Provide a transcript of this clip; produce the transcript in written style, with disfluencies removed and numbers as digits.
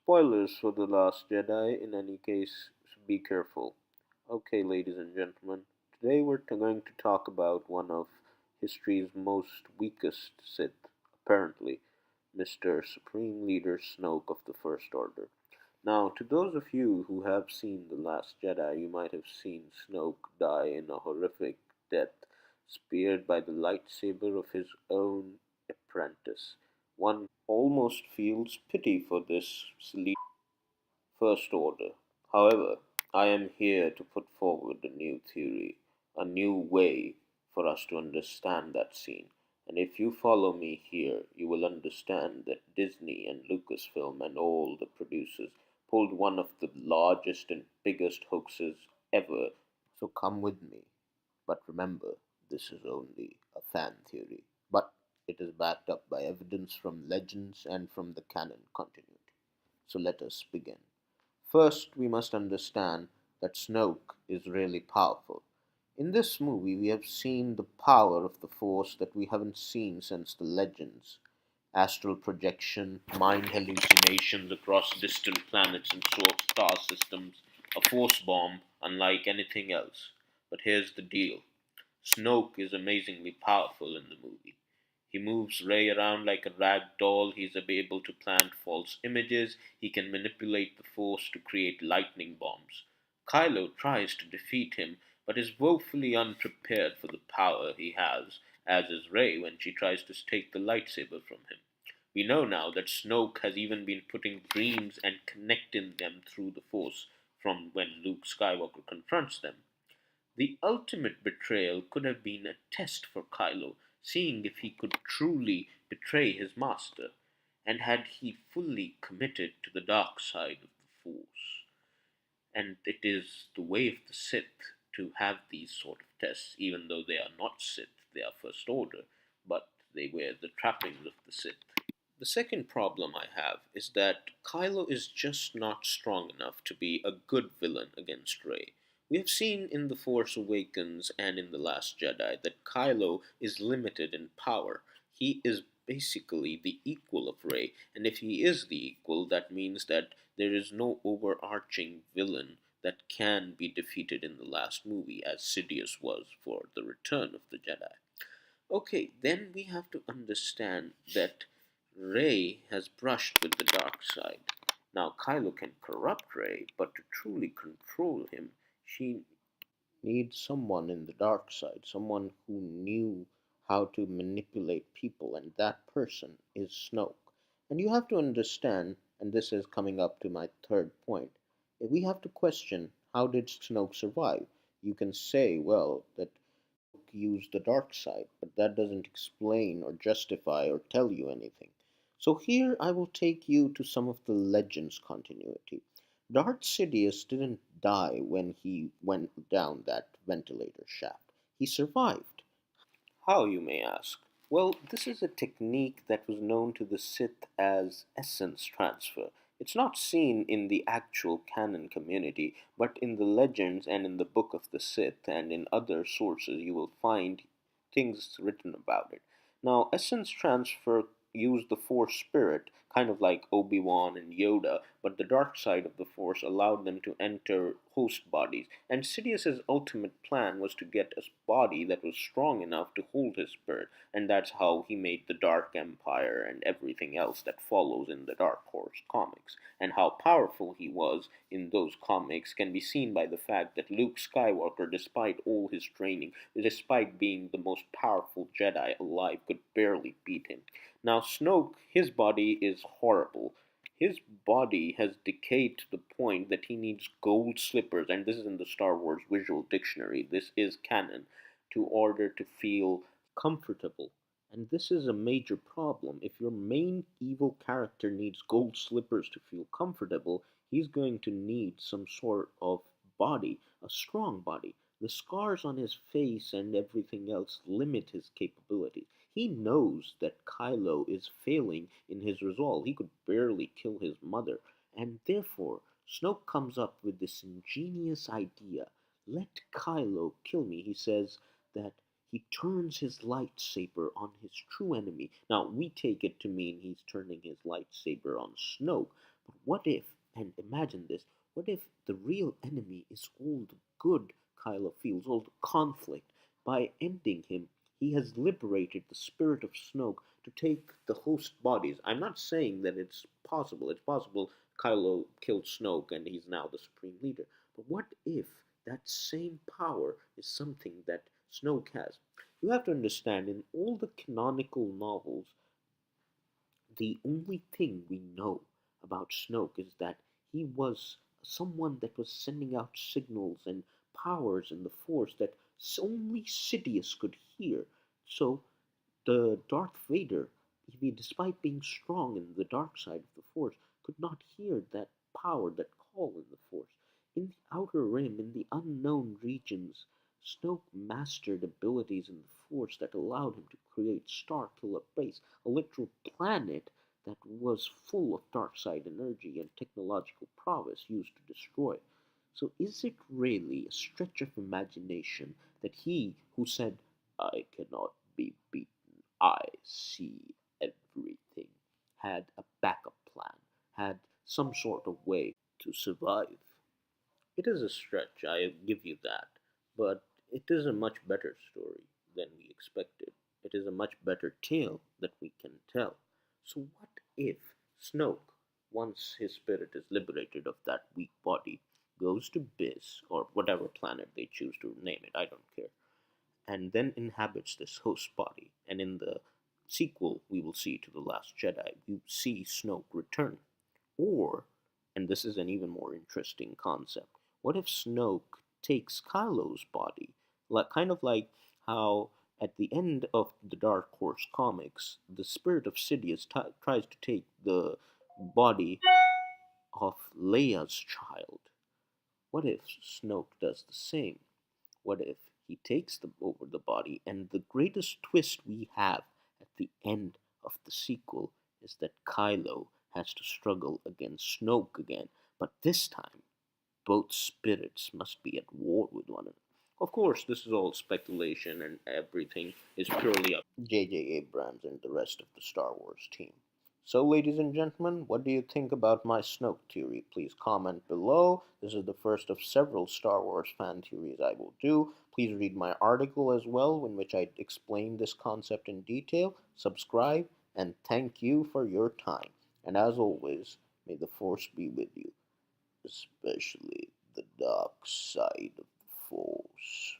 Spoilers for The Last Jedi, in any case, so be careful. Okay, ladies and gentlemen, today we're going to talk about one of history's most weakest Sith, apparently, Mr. Supreme Leader Snoke of the First Order. Now, to those of you who have seen The Last Jedi, you might have seen Snoke die in a horrific death, speared by the lightsaber of his own apprentice. One almost feels pity for this First Order. However, I am here to put forward a new theory, a new way for us to understand that scene. And if you follow me here, you will understand that Disney and Lucasfilm and all the producers pulled one of the largest and biggest hoaxes ever. So come with me. But remember, this is only a fan theory. But it is backed up by evidence from legends and from the canon continuity. So let us begin. First, we must understand that Snoke is really powerful. In this movie, we have seen the power of the Force that we haven't seen since the Legends. Astral projection, mind hallucinations across distant planets and star systems, a Force bomb unlike anything else. But here's the deal. Snoke is amazingly powerful in the movie. He moves Rey around like a rag doll. He's able to plant false images. He can manipulate the Force to create lightning bombs. Kylo tries to defeat him, but is woefully unprepared for the power he has, as is Rey when she tries to take the lightsaber from him. We know now that Snoke has even been putting dreams and connecting them through the Force from when Luke Skywalker confronts them. The ultimate betrayal could have been a test for Kylo, seeing if he could truly betray his master, and had he fully committed to the dark side of the Force. And it is the way of the Sith to have these sort of tests, even though they are not Sith, they are First Order, but they wear the trappings of the Sith. The second problem I have is that Kylo is just not strong enough to be a good villain against Rey. We have seen in The Force Awakens and in The Last Jedi that Kylo is limited in power. He is basically the equal of Rey, and if he is the equal, that means that there is no overarching villain that can be defeated in the last movie, as Sidious was for The Return of the Jedi. Okay, then we have to understand that Rey has brushed with the dark side. Now, Kylo can corrupt Rey, but to truly control him, she needs someone in the dark side, someone who knew how to manipulate people, and that person is Snoke. And you have to understand, and this is coming up to my third point, we have to question how did Snoke survive? You can say, well, that use the dark side, but that doesn't explain or justify or tell you anything. So here I will take you to some of the Legends continuity. Darth Sidious didn't die when he went down that ventilator shaft. He survived. How, you may ask? Well, this is a technique that was known to the Sith as essence transfer. It's not seen in the actual canon community, but in the legends and in the Book of the Sith and in other sources you will find things written about it. Now, essence transfer used the Force spirit, kind of like Obi-Wan and Yoda, but the dark side of the Force allowed them to enter host bodies. And Sidious's ultimate plan was to get a body that was strong enough to hold his spirit, and that's how he made the Dark Empire and everything else that follows in the Dark Horse comics. And how powerful he was in those comics can be seen by the fact that Luke Skywalker, despite all his training, despite being the most powerful Jedi alive, could barely beat him. Now, Snoke, his body is horrible. His body has decayed to the point that he needs gold slippers, and this is in the Star Wars Visual Dictionary, this is canon, to order to feel comfortable. And this is a major problem. If your main evil character needs gold slippers to feel comfortable, he's going to need some sort of body, a strong body. The scars on his face and everything else limit his capabilities. He knows that Kylo is failing in his resolve. He could barely kill his mother, and therefore Snoke comes up with this ingenious idea. Let Kylo kill me, he says, that he turns his lightsaber on his true enemy. Now, we take it to mean he's turning his lightsaber on Snoke, But what if, and imagine this, what if the real enemy is all the good Kylo feels, all the conflict? By ending him, he has liberated the spirit of Snoke to take the host bodies. I'm not saying that it's possible. It's possible Kylo killed Snoke and he's now the supreme leader. But what if that same power is something that Snoke has? You have to understand, in all the canonical novels, the only thing we know about Snoke is that he was someone that was sending out signals and powers in the Force that only Sidious could hear. So the Darth Vader, despite being strong in the dark side of the Force, could not hear that power, that call in the Force. In the Outer Rim, in the unknown regions, Snoke mastered abilities in the Force that allowed him to create Starkiller Base, a literal planet that was full of dark side energy and technological prowess used to destroy. So is it really a stretch of imagination that he who said, I cannot be beaten, I see everything, had a backup plan, had some sort of way to survive? It is a stretch, I give you that, but it is a much better story than we expected. It is a much better tale that we can tell. So, what if Snoke, once his spirit is liberated of that weak body, goes to Biz, or whatever planet they choose to name it, I don't care, and then inhabits this host body? And in the sequel, we will see to The Last Jedi, you see Snoke return. Or, and this is an even more interesting concept, what if Snoke takes Kylo's body? Kind of like how at the end of the Dark Horse comics, the spirit of Sidious tries to take the body of Leia's child. What if Snoke does the same? What if he takes over the body, and the greatest twist we have at the end of the sequel is that Kylo has to struggle against Snoke again, but this time both spirits must be at war with one another. Of course, this is all speculation, and everything is purely up to J.J. Abrams and the rest of the Star Wars team. So, ladies and gentlemen, what do you think about my Snoke theory? Please comment below. This is the first of several Star Wars fan theories I will do. Please read my article as well, in which I explain this concept in detail. Subscribe, and thank you for your time. And as always, may the Force be with you, especially the dark side of the Force.